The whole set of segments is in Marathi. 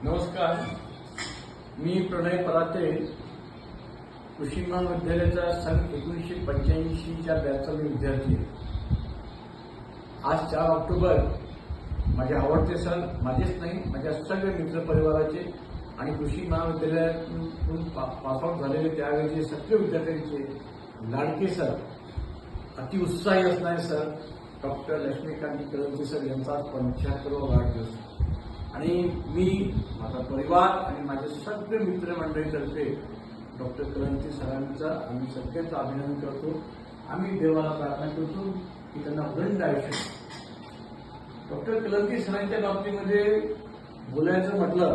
नमस्कार, मी प्रणय पराते, कृषी महाविद्यालयाचा सन 1985च्या बॅचचा मी विद्यार्थी आहे. आज 4 ऑक्टोबर माझे आवडते सण, माझेच नाही माझ्या सगळे मित्रपरिवाराचे आणि कृषी महाविद्यालयातून पासआउट झालेले त्यावेळेचे सगळे विद्यार्थ्यांचे लाडके सर, अतिउत्साही असणारे सर डॉक्टर लक्ष्मीकांत कळंती सर यांचा 75वा वाढदिवस आणि मी माझा परिवार आणि माझे सगळे मित्रमंडळीतर्फे डॉक्टर कळंती सरांचा आम्ही सगळ्यांचं अभिनंदन करतो. आम्ही देवाला प्रार्थना करतो की त्यांना अखंड आयुष्य. डॉक्टर कळंती सरांच्या बाबतीमध्ये बोलायचं म्हटलं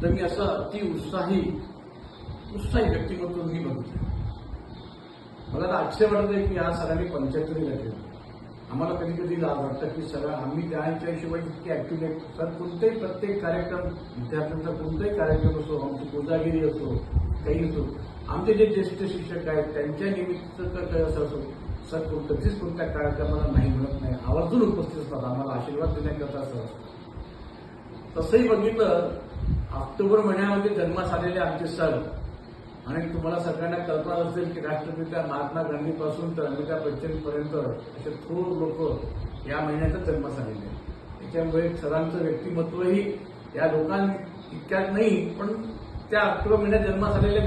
तर मी असं उत्साही व्यक्तिमत्व मी बघितलं. मला तर आश्चर्य वाटतंय की या सरांनी 75 केलं. आम्हाला कधी कधी लाभ वाटतं की सर आम्ही त्यांच्या हिशोबाने इतके ऍक्टिव्ह आहेत. सर कोणतेही प्रत्येक कार्यक्रम, विद्यार्थ्यांचा कोणताही कार्यक्रम असो, आमची कोजागिरी असो, काही असो, आमचे जे ज्येष्ठ शिक्षक आहेत त्यांच्या निमित्त असं असो, सर कधीच कोणत्या कार्यक्रमाला नाही म्हणत नाही, आवर्जून उपस्थित असतात, आम्हाला आशीर्वाद देण्याकरता सर. तसंही बघितलं ऑक्टोबर महिन्यामध्ये जन्मास आलेले आमचे सर आणि तुम्हाला सगळ्यांना कल्पना असेल की राष्ट्रपिता महात्मा गांधीपासून तर अमिताभ बच्चनपर्यंत असे थोर लोक या महिन्यातच जन्मास आलेले आहेत. त्याच्यामुळे सरांचं व्यक्तिमत्वही या इतक्यात नाही, पण त्या ऑक्टोबर महिन्यात जन्मास आलेल्या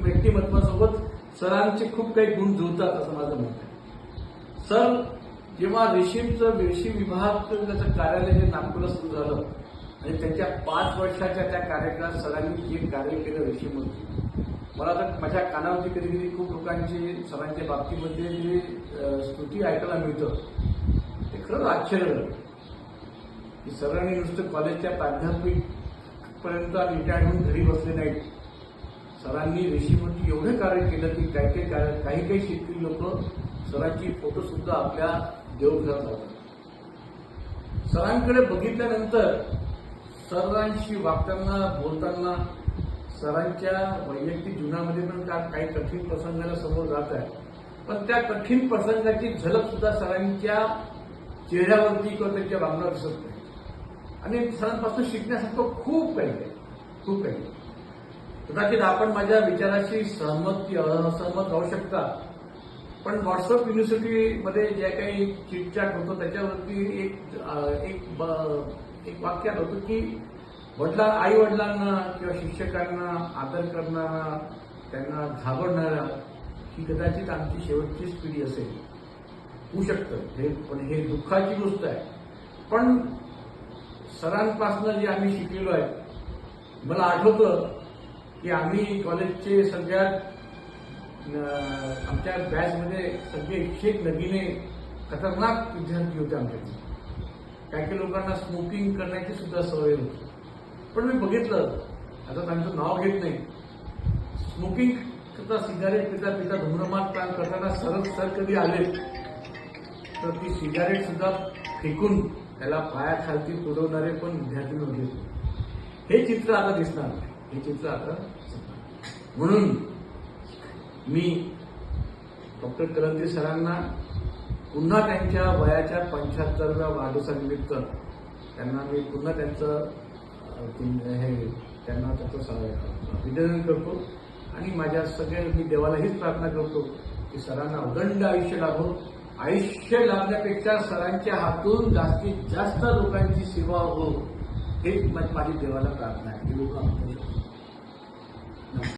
व्यक्तिमत्वासोबत सरांचे खूप काही गुण जुळतात असं माझं मत आहे. सर जेव्हा रेशीम विभागाचं कार्यालय जे नागपूरला सुरू झालं आणि त्यांच्या 5 वर्षाच्या त्या कार्यकाळात सरांनी जे कार्य केलं रेशीममध्ये, मला तर माझ्या कानावरती कधी कधी खूप लोकांची सरांच्या बाबतीमध्ये जे स्तुती ऐकायला मिळतं ते खरंच आश्चर्य झालं की सरांनी नुसतं कॉलेजच्या प्राध्यापकपर्यंत रिटायर्ड होऊन घरी बसले नाहीत. सरांनी रेशीमवरती एवढे कार्य केलं की काही शेतकरी लोक सरांची फोटो सुद्धा आपल्या देवघरात लावतात. सरांकडे बघितल्यानंतर सरांशी वागताना बोलताना सरांच्या वैयक्तिक जीवनामध्ये पण काही कठीण प्रसंगाला समोर जात आहे, पण त्या कठीण प्रसंगाची झलक सुद्धा सरांच्या चेहऱ्यावरती किंवा त्यांच्या वागण्यावर दिसत नाही. आणि सरांपासून शिकण्यासारखं खूप काही आहे. कदाचित आपण माझ्या विचाराशी सहमत की असहमत राहू शकता, पण व्हॉट्सअप युनिव्हर्सिटीमध्ये जे काही चिटचॅट होतं त्याच्यावरती एक वाक्यात होतं की आई वडिलांना किंवा शिक्षकांना आदर करणारा, त्यांना घाबरणारा ही कदाचित आमची शेवटचीच पिढी असेल. होऊ शकतं पण हे दुःखाची गोष्ट आहे. पण सरांपासून जे आम्ही शिकलेलो आहे, मला आठवतं की आम्ही कॉलेजचे सगळ्यात आमच्या बॅचमध्ये सगळे 101 नगीने खतरनाक विद्यार्थी होते आमच्याकडे. काही लोकांना स्मोकिंग करण्याची सुद्धा सवय होती. पण मी बघितलं, आता त्यांचं नाव घेत नाही, स्मोकिंग करता, सिगारेट पिता धूम्रपान करताना सर कधी आले तर ती सिगारेट सुद्धा फेकून त्याला पायाखालती पुरवणारे पण विद्यार्थी होते. हे चित्र आता दिसणार नाही. म्हणून मी डॉक्टर कळंती सरांना पुन्हा त्यांच्या वयाच्या 75व्या वाढदिवसानिमित्त त्यांना मी पुन्हा त्यांना त्याचं अभिनंदन करतो आणि माझ्या मी देवाला हीच प्रार्थना करतो की सरांना अखंड आयुष्य लाभो. आयुष्य लाभण्यापेक्षा सरांच्या हातून जास्तीत जास्त लोकांची सेवा हो, हेच माझी देवाला प्रार्थना आहे.